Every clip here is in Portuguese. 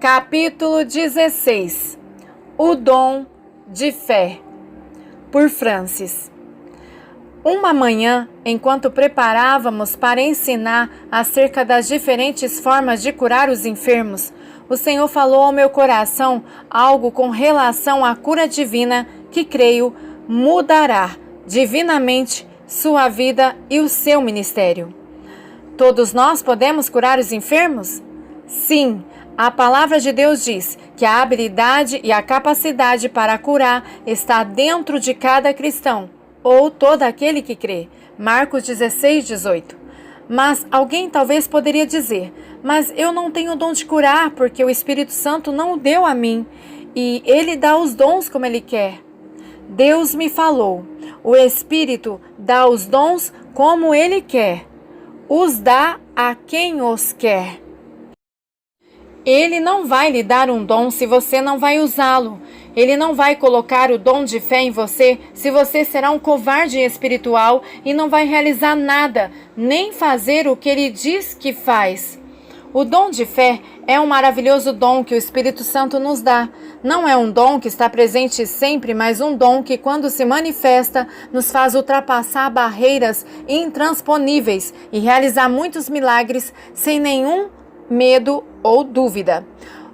Capítulo 16. O dom de fé, por Francis. Uma manhã, enquanto preparávamos para ensinar acerca das diferentes formas de curar os enfermos, o Senhor falou ao meu coração algo com relação à cura divina que, creio, mudará divinamente sua vida e o seu ministério. Todos nós podemos curar os enfermos? Sim. A palavra de Deus diz que a habilidade e a capacidade para curar está dentro de cada cristão, ou todo aquele que crê. Marcos 16:18. Mas alguém talvez poderia dizer, mas eu não tenho o dom de curar porque o Espírito Santo não o deu a mim, e Ele dá os dons como Ele quer. Deus me falou, o Espírito dá os dons como Ele quer, os dá a quem os quer. Ele não vai lhe dar um dom se você não vai usá-lo. Ele não vai colocar o dom de fé em você se você será um covarde espiritual e não vai realizar nada, nem fazer o que ele diz que faz. O dom de fé é um maravilhoso dom que o Espírito Santo nos dá. Não é um dom que está presente sempre, mas um dom que, quando se manifesta, nos faz ultrapassar barreiras intransponíveis e realizar muitos milagres sem nenhum medo ou dúvida.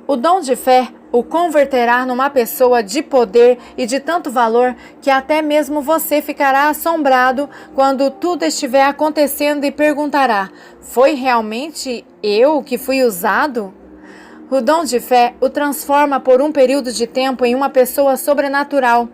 O dom de fé o converterá numa pessoa de poder e de tanto valor que até mesmo você ficará assombrado quando tudo estiver acontecendo e perguntará: foi realmente eu que fui usado? O dom de fé o transforma por um período de tempo em uma pessoa sobrenatural.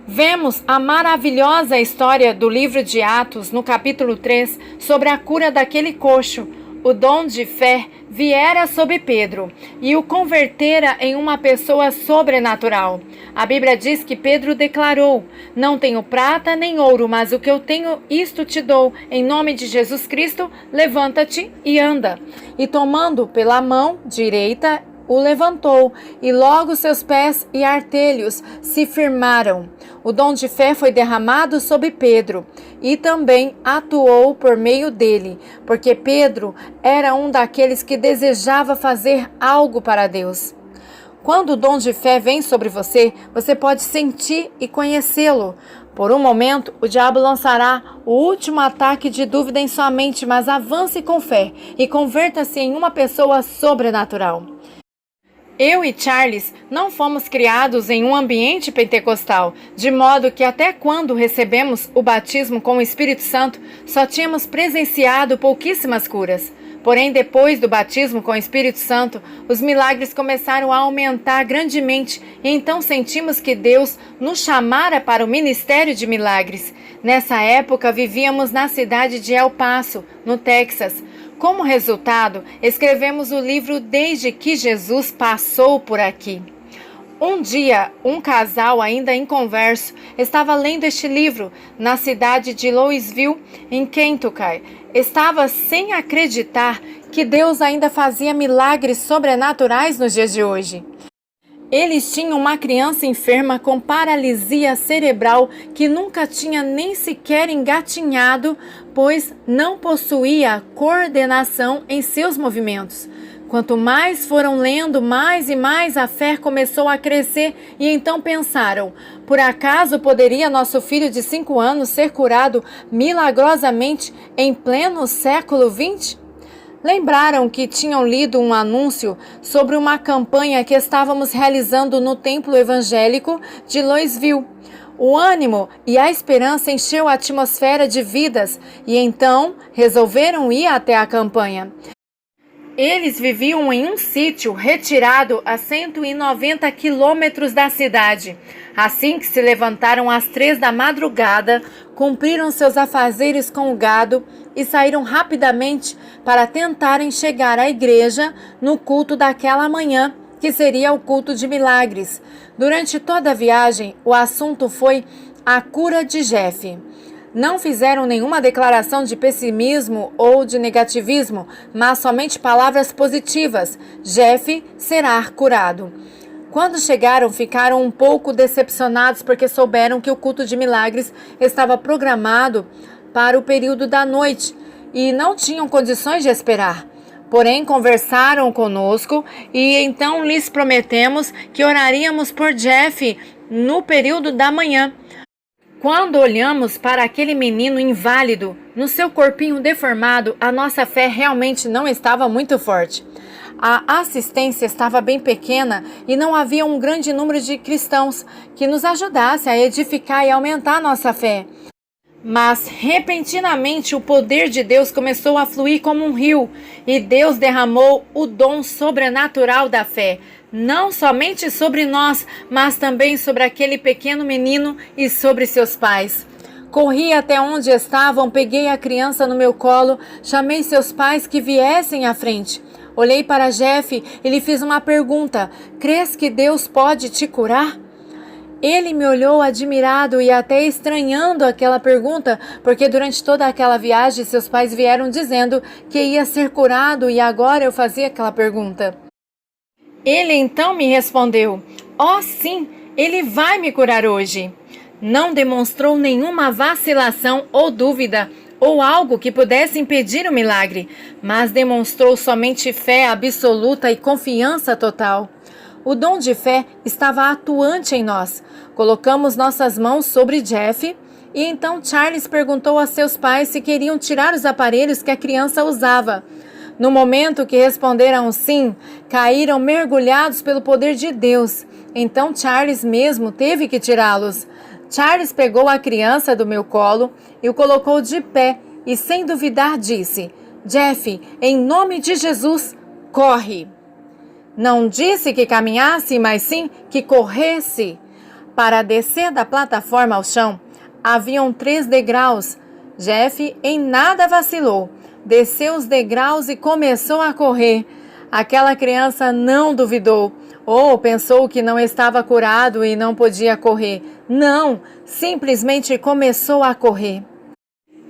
Vemos a maravilhosa história do livro de Atos, no capítulo 3, sobre a cura daquele coxo. O dom de fé viera sobre Pedro e o convertera em uma pessoa sobrenatural. A Bíblia diz que Pedro declarou: não tenho prata nem ouro, mas o que eu tenho, isto te dou. Em nome de Jesus Cristo, levanta-te e anda. E tomando pela mão direita, o levantou, e logo seus pés e artelhos se firmaram. O dom de fé foi derramado sobre Pedro e também atuou por meio dele, porque Pedro era um daqueles que desejava fazer algo para Deus. Quando o dom de fé vem sobre você, você pode sentir e conhecê-lo. Por um momento, o diabo lançará o último ataque de dúvida em sua mente, mas avance com fé e converta-se em uma pessoa sobrenatural. Eu e Charles não fomos criados em um ambiente pentecostal, de modo que até quando recebemos o batismo com o Espírito Santo, só tínhamos presenciado pouquíssimas curas. Porém, depois do batismo com o Espírito Santo, os milagres começaram a aumentar grandemente e então sentimos que Deus nos chamara para o ministério de milagres. Nessa época, vivíamos na cidade de El Paso, no Texas. Como resultado, escrevemos o livro Desde que Jesus Passou por Aqui. Um dia, um casal ainda inconverso estava lendo este livro na cidade de Louisville, em Kentucky. Estava sem acreditar que Deus ainda fazia milagres sobrenaturais nos dias de hoje. Eles tinham uma criança enferma com paralisia cerebral que nunca tinha nem sequer engatinhado, pois não possuía coordenação em seus movimentos. Quanto mais foram lendo, mais e mais a fé começou a crescer e então pensaram: por acaso poderia nosso filho de 5 anos ser curado milagrosamente em pleno século XX? Lembraram que tinham lido um anúncio sobre uma campanha que estávamos realizando no templo evangélico de Louisville. O ânimo e a esperança encheu a atmosfera de vidas e então resolveram ir até a campanha. Eles viviam em um sítio retirado a 190 quilômetros da cidade. Assim que se levantaram às 3 da madrugada, cumpriram seus afazeres com o gado e saíram rapidamente para tentarem chegar à igreja no culto daquela manhã, que seria o culto de milagres. Durante toda a viagem, o assunto foi a cura de Jeff. Não fizeram nenhuma declaração de pessimismo ou de negativismo, mas somente palavras positivas. Jeff será curado. Quando chegaram, ficaram um pouco decepcionados porque souberam que o culto de milagres estava programado para o período da noite e não tinham condições de esperar. Porém, conversaram conosco e então lhes prometemos que oraríamos por Jeff no período da manhã. Quando olhamos para aquele menino inválido, no seu corpinho deformado, a nossa fé realmente não estava muito forte. A assistência estava bem pequena e não havia um grande número de cristãos que nos ajudasse a edificar e aumentar nossa fé. Mas, repentinamente, o poder de Deus começou a fluir como um rio e Deus derramou o dom sobrenatural da fé, não somente sobre nós, mas também sobre aquele pequeno menino e sobre seus pais. Corri até onde estavam, peguei a criança no meu colo, chamei seus pais que viessem à frente. Olhei para Jeff e lhe fiz uma pergunta: crês que Deus pode te curar? Ele me olhou admirado e até estranhando aquela pergunta, porque durante toda aquela viagem seus pais vieram dizendo que ia ser curado e agora eu fazia aquela pergunta. Ele então me respondeu: "Oh, sim, ele vai me curar hoje." Não demonstrou nenhuma vacilação ou dúvida ou algo que pudesse impedir o milagre, mas demonstrou somente fé absoluta e confiança total. O dom de fé estava atuante em nós. Colocamos nossas mãos sobre Jeff e então Charles perguntou a seus pais se queriam tirar os aparelhos que a criança usava. No momento que responderam sim, caíram mergulhados pelo poder de Deus. Então Charles mesmo teve que tirá-los. Charles pegou a criança do meu colo e o colocou de pé e sem duvidar disse: "Jeff, em nome de Jesus, corre." Não disse que caminhasse, mas sim que corresse. Para descer da plataforma ao chão, haviam 3 degraus. Jeff em nada vacilou. Desceu os degraus e começou a correr. Aquela criança não duvidou, ou pensou que não estava curado e não podia correr. Não, simplesmente começou a correr.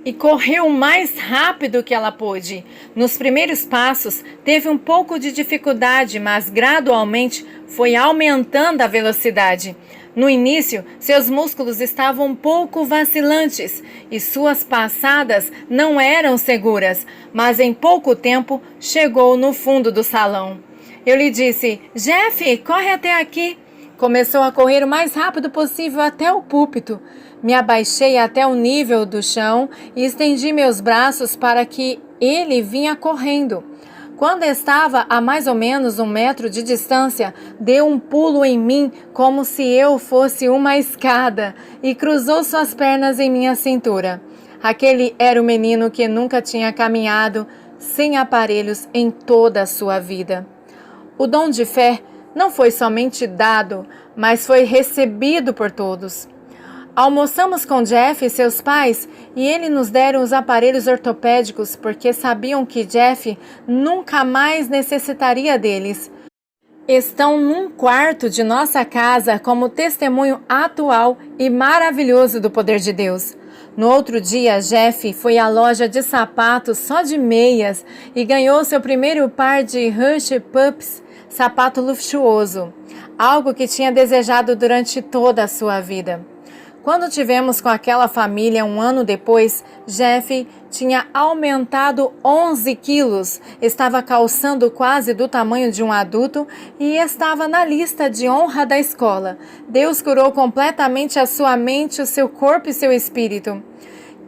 E correu o mais rápido que ela pôde. Nos primeiros passos, teve um pouco de dificuldade, mas gradualmente foi aumentando a velocidade. No início, seus músculos estavam um pouco vacilantes e suas passadas não eram seguras, mas em pouco tempo chegou no fundo do salão. Eu lhe disse: "Jeff, corre até aqui." Começou a correr o mais rápido possível até o púlpito. Me abaixei até o nível do chão e estendi meus braços para que ele vinha correndo. Quando estava a mais ou menos 1 metro de distância, deu um pulo em mim como se eu fosse uma escada e cruzou suas pernas em minha cintura. Aquele era o menino que nunca tinha caminhado sem aparelhos em toda a sua vida. O dom de fé não foi somente dado, mas foi recebido por todos. Almoçamos com Jeff e seus pais e eles nos deram os aparelhos ortopédicos porque sabiam que Jeff nunca mais necessitaria deles. Estão num quarto de nossa casa como testemunho atual e maravilhoso do poder de Deus. No outro dia, Jeff foi à loja de sapatos só de meias e ganhou seu primeiro par de Hush Pups, sapato luxuoso, algo que tinha desejado durante toda a sua vida. Quando tivemos com aquela família 1 ano depois, Jeff tinha aumentado 11 quilos, estava calçando quase do tamanho de um adulto e estava na lista de honra da escola. Deus curou completamente a sua mente, o seu corpo e seu espírito.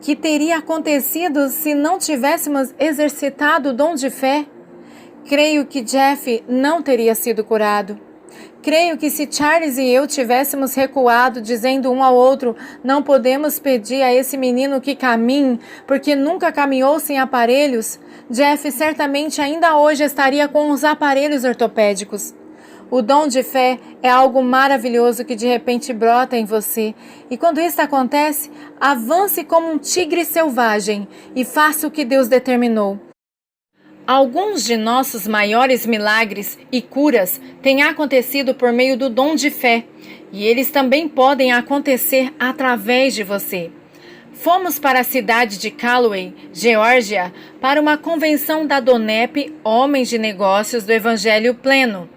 Que teria acontecido se não tivéssemos exercitado o dom de fé? Creio que Jeff não teria sido curado. Creio que se Charles e eu tivéssemos recuado, dizendo um ao outro: "Não podemos pedir a esse menino que caminhe, porque nunca caminhou sem aparelhos", Jeff certamente ainda hoje estaria com os aparelhos ortopédicos. O dom de fé é algo maravilhoso que de repente brota em você. E quando isso acontece, avance como um tigre selvagem e faça o que Deus determinou. Alguns de nossos maiores milagres e curas têm acontecido por meio do dom de fé, e eles também podem acontecer através de você. Fomos para a cidade de Callaway, Geórgia, para uma convenção da DONEP, Homens de Negócios do Evangelho Pleno.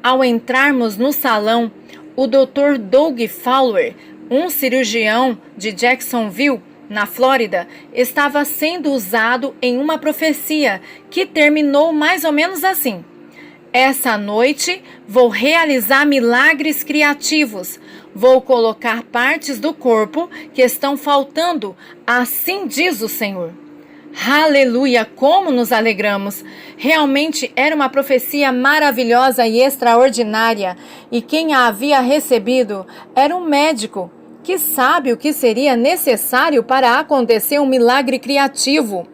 Ao entrarmos no salão, o Dr. Doug Fowler, um cirurgião de Jacksonville, na Flórida, estava sendo usado em uma profecia que terminou mais ou menos assim: essa noite vou realizar milagres criativos. Vou colocar partes do corpo que estão faltando, assim diz o Senhor. Aleluia, como nos alegramos! Realmente era uma profecia maravilhosa e extraordinária, e quem a havia recebido era um médico que sabe o que seria necessário para acontecer um milagre criativo,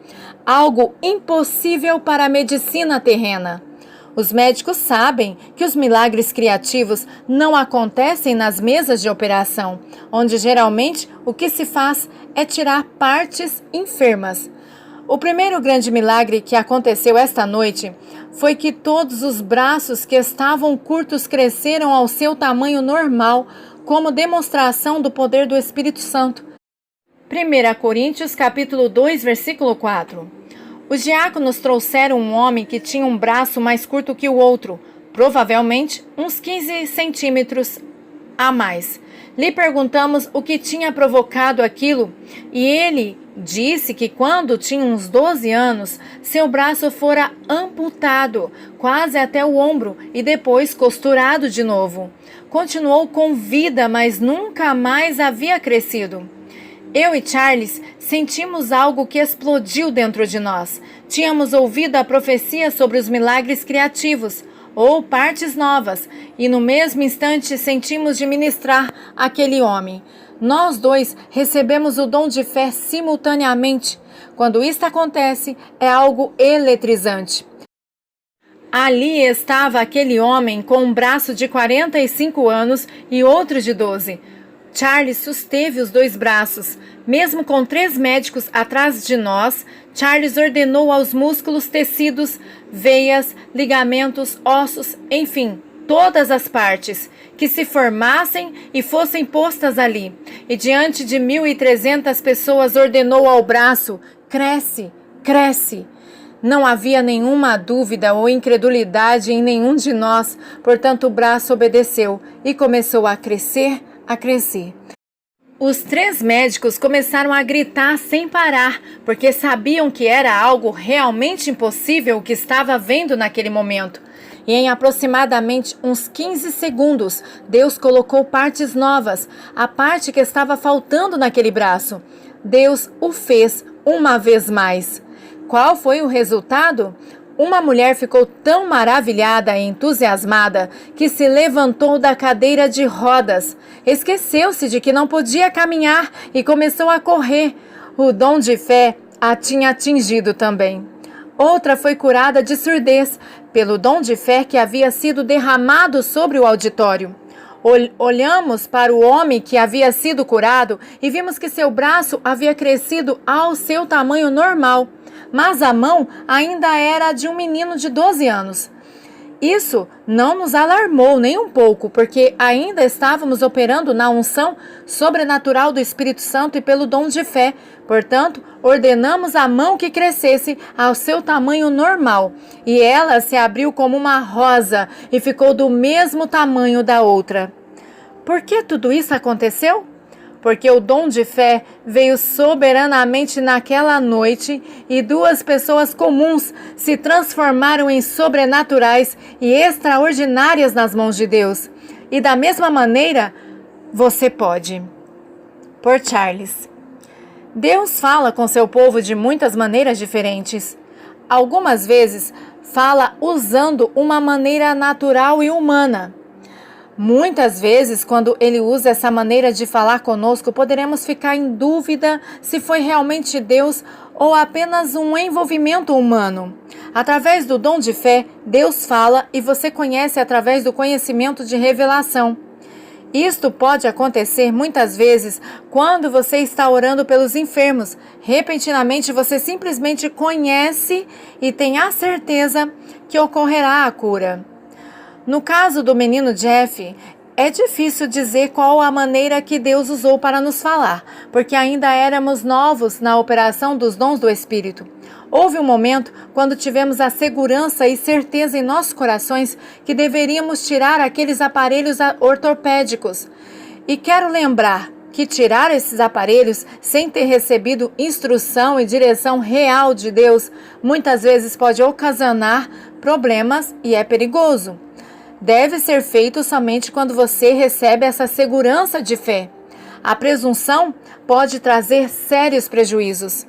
algo impossível para a medicina terrena. Os médicos sabem que os milagres criativos não acontecem nas mesas de operação, onde geralmente o que se faz é tirar partes enfermas. O primeiro grande milagre que aconteceu esta noite foi que todos os braços que estavam curtos cresceram ao seu tamanho normal, como demonstração do poder do Espírito Santo. 1 Coríntios capítulo 2, versículo 4. Os diáconos trouxeram um homem que tinha um braço mais curto que o outro, provavelmente uns 15 centímetros a mais. Lhe perguntamos o que tinha provocado aquilo, e ele disse que quando tinha uns 12 anos, seu braço fora amputado, quase até o ombro, e depois costurado de novo. Continuou com vida, mas nunca mais havia crescido. Eu e Charles sentimos algo que explodiu dentro de nós. Tínhamos ouvido a profecia sobre os milagres criativos, ou partes novas, e no mesmo instante sentimos de ministrar aquele homem. Nós dois recebemos o dom de fé simultaneamente. Quando isto acontece, é algo eletrizante. Ali estava aquele homem com um braço de 45 anos e outro de 12. Charles susteve os dois braços. Mesmo com 3 médicos atrás de nós, Charles ordenou aos músculos, tecidos, veias, ligamentos, ossos, enfim, todas as partes, que se formassem e fossem postas ali. E diante de 1.300 pessoas ordenou ao braço: cresce, cresce. Não havia nenhuma dúvida ou incredulidade em nenhum de nós, portanto o braço obedeceu e começou a crescer, a crescer. Os 3 médicos começaram a gritar sem parar, porque sabiam que era algo realmente impossível o que estava vendo naquele momento. E em aproximadamente uns 15 segundos, Deus colocou partes novas, a parte que estava faltando naquele braço. Deus o fez uma vez mais. Qual foi o resultado? Uma mulher ficou tão maravilhada e entusiasmada que se levantou da cadeira de rodas. Esqueceu-se de que não podia caminhar e começou a correr. O dom de fé a tinha atingido também. Outra foi curada de surdez, pelo dom de fé que havia sido derramado sobre o auditório. Olhamos para o homem que havia sido curado e vimos que seu braço havia crescido ao seu tamanho normal, mas a mão ainda era de um menino de 12 anos. Isso não nos alarmou nem um pouco, porque ainda estávamos operando na unção sobrenatural do Espírito Santo e pelo dom de fé. Portanto, ordenamos a mão que crescesse ao seu tamanho normal, e ela se abriu como uma rosa e ficou do mesmo tamanho da outra. Por que tudo isso aconteceu? Porque o dom de fé veio soberanamente naquela noite e 2 pessoas comuns se transformaram em sobrenaturais e extraordinárias nas mãos de Deus. E da mesma maneira, você pode. Por Charles. Deus fala com seu povo de muitas maneiras diferentes. Algumas vezes fala usando uma maneira natural e humana. Muitas vezes, quando ele usa essa maneira de falar conosco, poderemos ficar em dúvida se foi realmente Deus ou apenas um envolvimento humano. Através do dom de fé, Deus fala e você conhece através do conhecimento de revelação. Isto pode acontecer muitas vezes quando você está orando pelos enfermos. Repentinamente você simplesmente conhece e tem a certeza que ocorrerá a cura. No caso do menino Jeff, é difícil dizer qual a maneira que Deus usou para nos falar, porque ainda éramos novos na operação dos dons do Espírito. Houve um momento quando tivemos a segurança e certeza em nossos corações que deveríamos tirar aqueles aparelhos ortopédicos. E quero lembrar, que tirar esses aparelhos sem ter recebido instrução e direção real de Deus muitas vezes pode ocasionar problemas e é perigoso. Deve ser feito somente quando você recebe essa segurança de fé. A presunção pode trazer sérios prejuízos.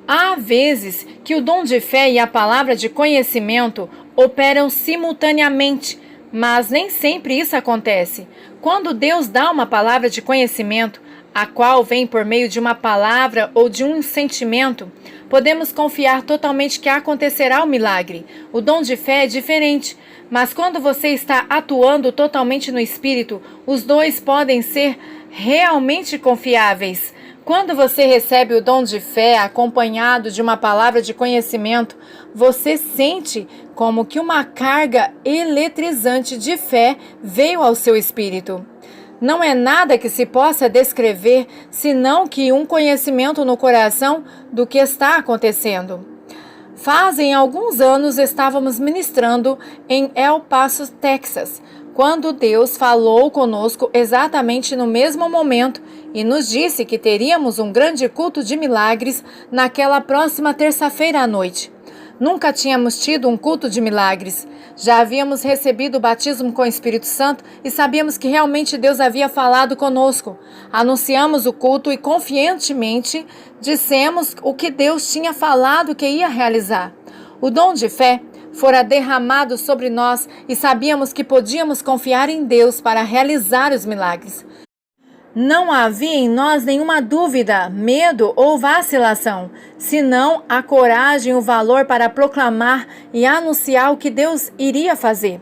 Há vezes que o dom de fé e a palavra de conhecimento operam simultaneamente, mas nem sempre isso acontece. Quando Deus dá uma palavra de conhecimento, a qual vem por meio de uma palavra ou de um sentimento, podemos confiar totalmente que acontecerá o milagre. O dom de fé é diferente, mas quando você está atuando totalmente no Espírito, os dois podem ser realmente confiáveis. Quando você recebe o dom de fé acompanhado de uma palavra de conhecimento, você sente como que uma carga eletrizante de fé veio ao seu espírito. Não é nada que se possa descrever, senão que um conhecimento no coração do que está acontecendo. Fazem alguns anos estávamos ministrando em El Paso, Texas, quando Deus falou conosco exatamente no mesmo momento e nos disse que teríamos um grande culto de milagres naquela próxima terça-feira à noite. Nunca tínhamos tido um culto de milagres. Já havíamos recebido o batismo com o Espírito Santo e sabíamos que realmente Deus havia falado conosco. Anunciamos o culto e confiantemente dissemos o que Deus tinha falado que ia realizar. O dom de fé fora derramado sobre nós e sabíamos que podíamos confiar em Deus para realizar os milagres. Não havia em nós nenhuma dúvida, medo ou vacilação, senão a coragem e o valor para proclamar e anunciar o que Deus iria fazer.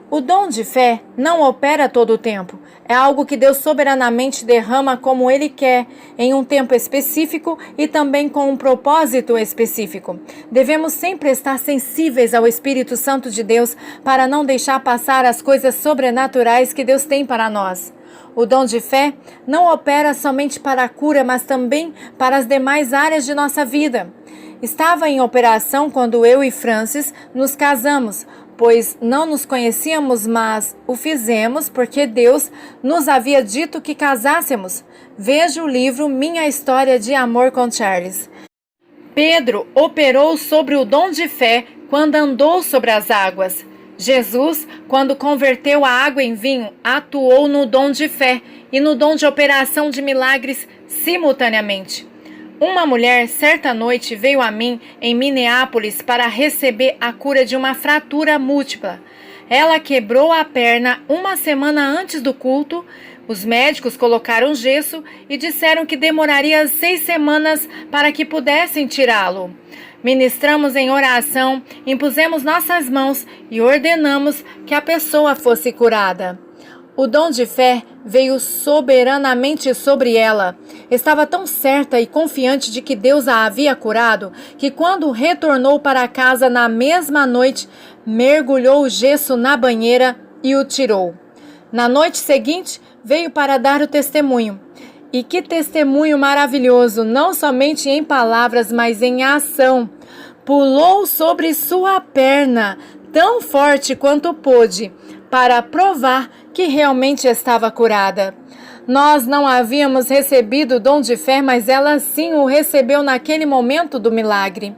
O dom de fé não opera todo o tempo. É algo que Deus soberanamente derrama como Ele quer, em um tempo específico e também com um propósito específico. Devemos sempre estar sensíveis ao Espírito Santo de Deus para não deixar passar as coisas sobrenaturais que Deus tem para nós. O dom de fé não opera somente para a cura, mas também para as demais áreas de nossa vida. Estava em operação quando eu e Francis nos casamos, pois não nos conhecíamos, mas o fizemos porque Deus nos havia dito que casássemos. Veja o livro Minha História de Amor com Charles. Pedro operou sobre o dom de fé quando andou sobre as águas. Jesus, quando converteu a água em vinho, atuou no dom de fé e no dom de operação de milagres simultaneamente. Uma mulher, certa noite, veio a mim em Minneapolis para receber a cura de uma fratura múltipla. Ela quebrou a perna uma semana antes do culto. Os médicos colocaram gesso e disseram que demoraria 6 semanas para que pudessem tirá-lo. Ministramos em oração, impusemos nossas mãos e ordenamos que a pessoa fosse curada. O dom de fé veio soberanamente sobre ela. Estava tão certa e confiante de que Deus a havia curado, que quando retornou para casa na mesma noite, mergulhou o gesso na banheira e o tirou. Na noite seguinte, veio para dar o testemunho. E que testemunho maravilhoso, não somente em palavras, mas em ação. Pulou sobre sua perna, tão forte quanto pôde, para provar que realmente estava curada. Nós não havíamos recebido o dom de fé, mas ela sim o recebeu naquele momento do milagre.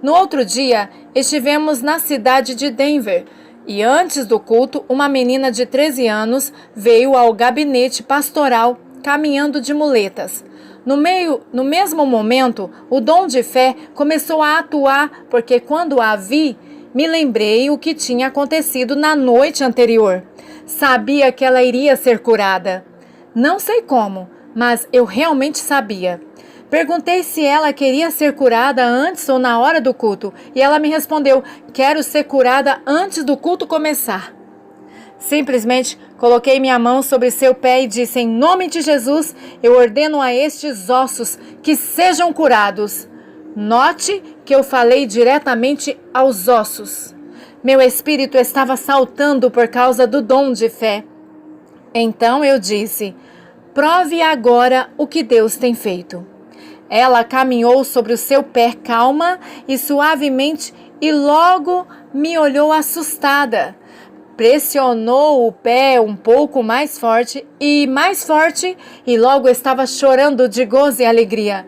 No outro dia, estivemos na cidade de Denver e antes do culto, uma menina de 13 anos veio ao gabinete pastoral caminhando de muletas. No mesmo momento, o dom de fé começou a atuar, porque quando a vi, me lembrei o que tinha acontecido na noite anterior. Sabia que ela iria ser curada. Não sei como, mas eu realmente sabia. Perguntei se ela queria ser curada antes ou na hora do culto, e ela me respondeu: quero ser curada antes do culto começar. Simplesmente coloquei minha mão sobre seu pé e disse: em nome de Jesus, eu ordeno a estes ossos que sejam curados. Note que eu falei diretamente aos ossos. Meu espírito estava saltando por causa do dom de fé. Então eu disse: prove agora o que Deus tem feito. Ela caminhou sobre o seu pé calma e suavemente e logo me olhou assustada. pressionou o pé um pouco mais forte, e logo estava chorando de gozo e alegria.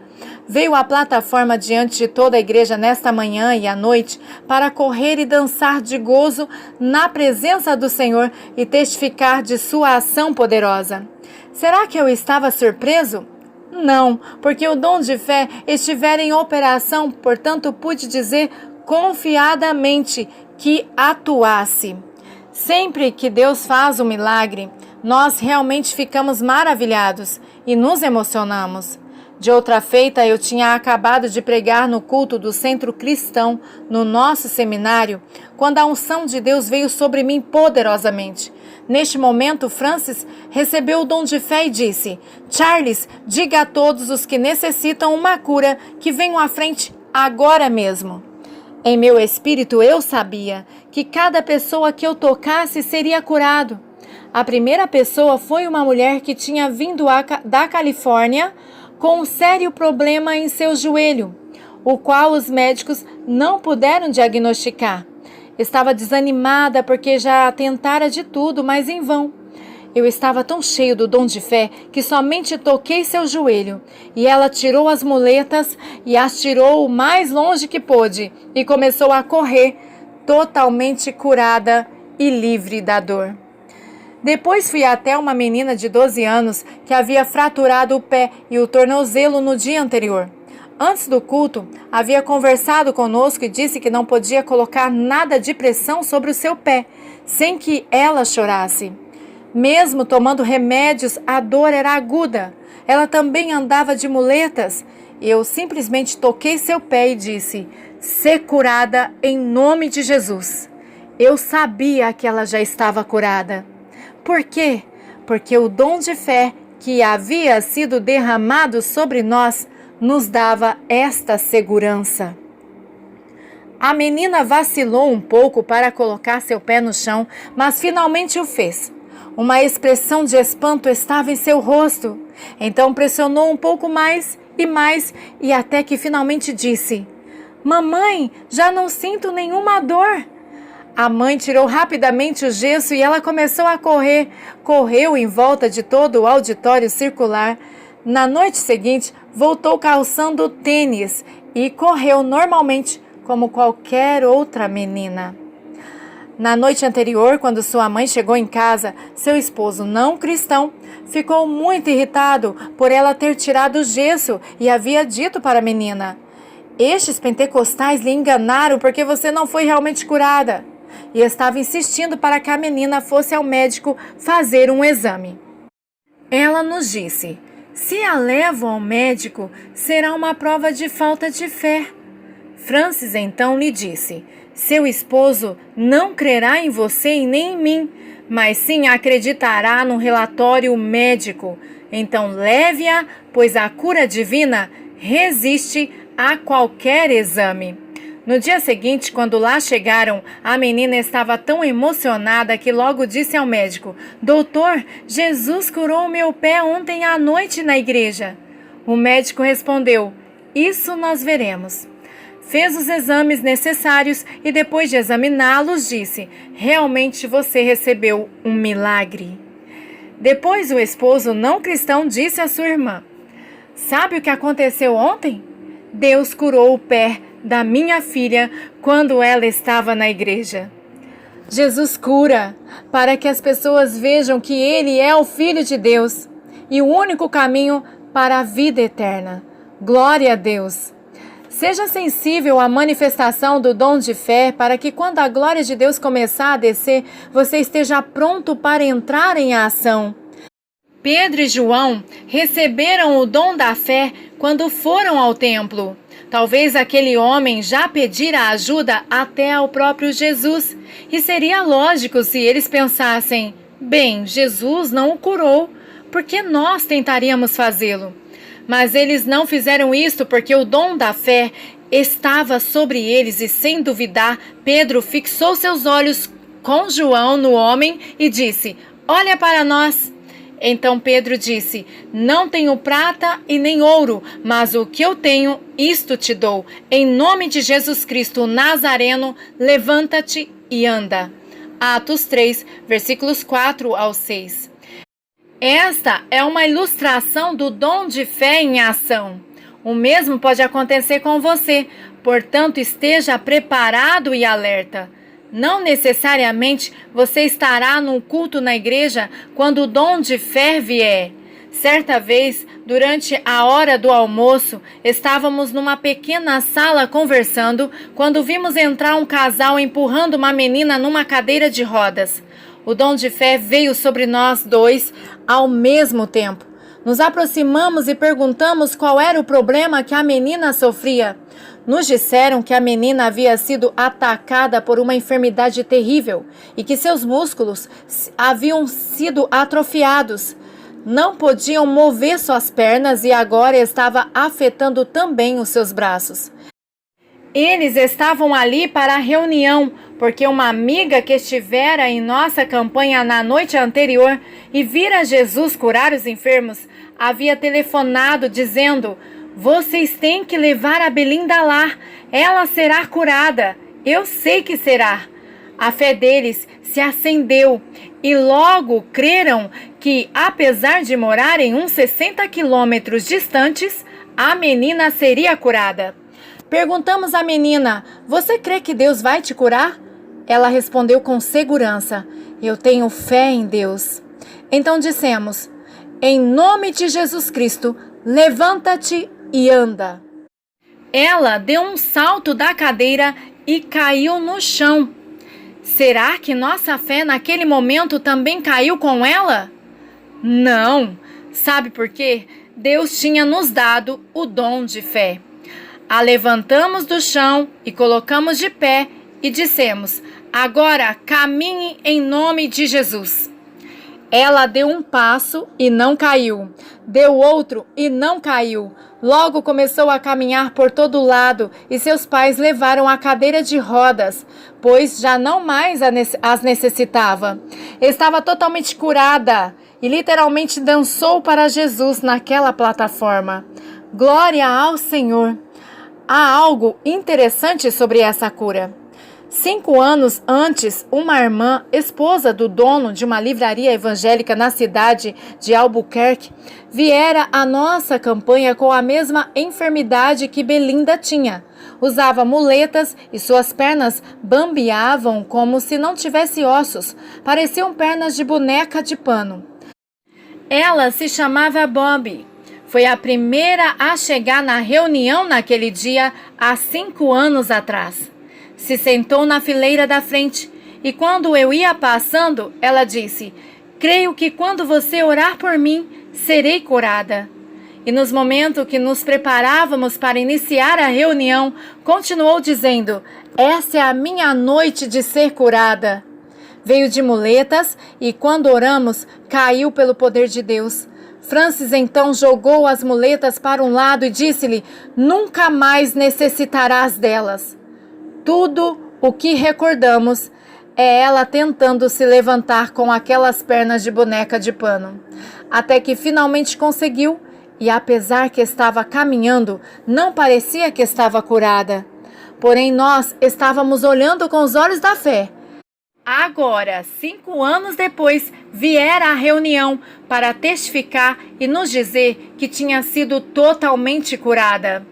Veio à plataforma diante de toda a igreja nesta manhã e à noite para correr e dançar de gozo na presença do Senhor e testificar de sua ação poderosa. Será que eu estava surpreso? Não, porque o dom de fé estivera em operação, portanto pude dizer confiadamente que atuasse. Sempre que Deus faz um milagre, nós realmente ficamos maravilhados e nos emocionamos. De outra feita, eu tinha acabado de pregar no culto do Centro Cristão, no nosso seminário, quando a unção de Deus veio sobre mim poderosamente. Neste momento, Francis recebeu o dom de fé e disse: Charles, diga a todos os que necessitam uma cura que venham à frente agora mesmo. Em meu espírito, eu sabia que cada pessoa que eu tocasse seria curado. A primeira pessoa foi uma mulher que tinha vindo da Califórnia com um sério problema em seu joelho, o qual os médicos não puderam diagnosticar. Estava desanimada porque já tentara de tudo, mas em vão. Eu estava tão cheio do dom de fé que somente toquei seu joelho, e ela tirou as muletas e as tirou o mais longe que pôde e começou a correr, totalmente curada e livre da dor. Depois fui até uma menina de 12 anos que havia fraturado o pé e o tornozelo no dia anterior. Antes do culto, havia conversado conosco e disse que não podia colocar nada de pressão sobre o seu pé, sem que ela chorasse. Mesmo tomando remédios, a dor era aguda. Ela também andava de muletas. Eu simplesmente toquei seu pé e disse: "Sê curada em nome de Jesus." Eu sabia que ela já estava curada. Por quê? Porque o dom de fé que havia sido derramado sobre nós nos dava esta segurança. A menina vacilou um pouco para colocar seu pé no chão, mas finalmente o fez. Uma expressão de espanto estava em seu rosto. Então pressionou um pouco mais, e até que finalmente disse: "Mamãe, já não sinto nenhuma dor." A mãe tirou rapidamente o gesso e ela começou a correr. Correu em volta de todo o auditório circular. Na noite seguinte, voltou calçando tênis e correu normalmente como qualquer outra menina. Na noite anterior, quando sua mãe chegou em casa, seu esposo não cristão ficou muito irritado por ela ter tirado o gesso e havia dito para a menina: "Estes pentecostais lhe enganaram porque você não foi realmente curada." E estava insistindo para que a menina fosse ao médico fazer um exame. Ela nos disse: "Se a levo ao médico, será uma prova de falta de fé." Francis então lhe disse: "Seu esposo não crerá em você e nem em mim, mas sim acreditará no relatório médico. Então leve-a, pois a cura divina resiste a qualquer exame." No dia seguinte, quando lá chegaram, a menina estava tão emocionada que logo disse ao médico: "Doutor, Jesus curou o meu pé ontem à noite na igreja." O médico respondeu: "Isso nós veremos." Fez os exames necessários e depois de examiná-los disse: "Realmente você recebeu um milagre." Depois o esposo não cristão disse à sua irmã: "Sabe o que aconteceu ontem? Deus curou o pé da minha filha quando ela estava na igreja." Jesus cura para que as pessoas vejam que Ele é o Filho de Deus e o único caminho para a vida eterna. Glória a Deus! Seja sensível à manifestação do dom de fé para que quando a glória de Deus começar a descer, você esteja pronto para entrar em ação. Pedro e João receberam o dom da fé quando foram ao templo. Talvez aquele homem já pedira ajuda até ao próprio Jesus. E seria lógico se eles pensassem: "Bem, Jesus não o curou, por que nós tentaríamos fazê-lo?" Mas eles não fizeram isto porque o dom da fé estava sobre eles e, sem duvidar, Pedro fixou seus olhos com João no homem e disse: "Olha para nós." Então Pedro disse: "Não tenho prata e nem ouro, mas o que eu tenho, isto te dou. Em nome de Jesus Cristo Nazareno, levanta-te e anda." Atos 3, versículos 4 ao 6. Esta é uma ilustração do dom de fé em ação. O mesmo pode acontecer com você, portanto, esteja preparado e alerta. Não necessariamente você estará num culto na igreja quando o dom de fé vier. Certa vez, durante a hora do almoço, estávamos numa pequena sala conversando quando vimos entrar um casal empurrando uma menina numa cadeira de rodas. O dom de fé veio sobre nós dois ao mesmo tempo. Nos aproximamos e perguntamos qual era o problema que a menina sofria. Nos disseram que a menina havia sido atacada por uma enfermidade terrível e que seus músculos haviam sido atrofiados. Não podiam mover suas pernas e agora estava afetando também os seus braços. Eles estavam ali para a reunião, porque uma amiga que estivera em nossa campanha na noite anterior e vira Jesus curar os enfermos, havia telefonado dizendo: "Vocês têm que levar a Belinda lá, ela será curada, eu sei que será." A fé deles se acendeu e logo creram que, apesar de morarem uns 60 quilômetros distantes, a menina seria curada. Perguntamos à menina: "Você crê que Deus vai te curar?" Ela respondeu com segurança: "Eu tenho fé em Deus." Então dissemos: "Em nome de Jesus Cristo, levanta-te e anda." Ela deu um salto da cadeira e caiu no chão. Será que nossa fé naquele momento também caiu com ela? Não. Sabe por quê? Deus tinha nos dado o dom de fé. A levantamos do chão e colocamos de pé e dissemos: "Agora caminhe em nome de Jesus." Ela deu um passo e não caiu. Deu outro e não caiu. Logo começou a caminhar por todo lado e seus pais levaram a cadeira de rodas, pois já não mais as necessitava. Estava totalmente curada e literalmente dançou para Jesus naquela plataforma. Glória ao Senhor! Há algo interessante sobre essa cura. 5 anos antes, uma irmã, esposa do dono de uma livraria evangélica na cidade de Albuquerque, viera à nossa campanha com a mesma enfermidade que Belinda tinha. Usava muletas e suas pernas bambeavam como se não tivesse ossos. Pareciam pernas de boneca de pano. Ela se chamava Bob. Foi a primeira a chegar na reunião naquele dia há 5 anos atrás. Se sentou na fileira da frente e quando eu ia passando, ela disse: "Creio que quando você orar por mim, serei curada." E nos momentos que nos preparávamos para iniciar a reunião, continuou dizendo: "Essa é a minha noite de ser curada." Veio de muletas e quando oramos, caiu pelo poder de Deus. Francis então jogou as muletas para um lado e disse-lhe: "Nunca mais necessitarás delas." Tudo o que recordamos é ela tentando se levantar com aquelas pernas de boneca de pano. Até que finalmente conseguiu e, apesar que estava caminhando, não parecia que estava curada. Porém, nós estávamos olhando com os olhos da fé. Agora, 5 anos depois, viera à reunião para testificar e nos dizer que tinha sido totalmente curada.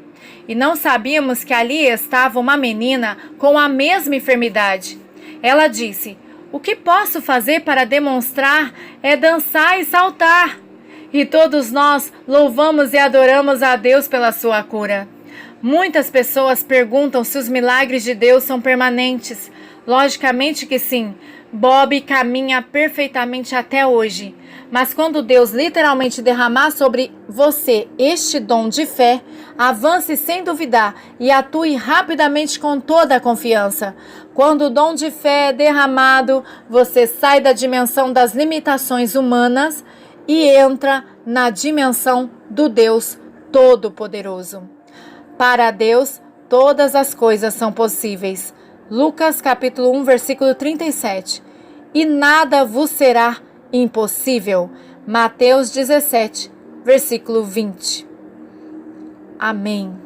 E não sabíamos que ali estava uma menina com a mesma enfermidade. Ela disse: "O que posso fazer para demonstrar é dançar e saltar." E todos nós louvamos e adoramos a Deus pela sua cura. Muitas pessoas perguntam se os milagres de Deus são permanentes. Logicamente que sim. Bob caminha perfeitamente até hoje. Mas quando Deus literalmente derramar sobre você este dom de fé, avance sem duvidar e atue rapidamente com toda a confiança. Quando o dom de fé é derramado, você sai da dimensão das limitações humanas e entra na dimensão do Deus Todo-Poderoso. Para Deus, todas as coisas são possíveis. Lucas capítulo 1, versículo 37. E nada vos será impossível. Mateus 17, versículo 20. Amém.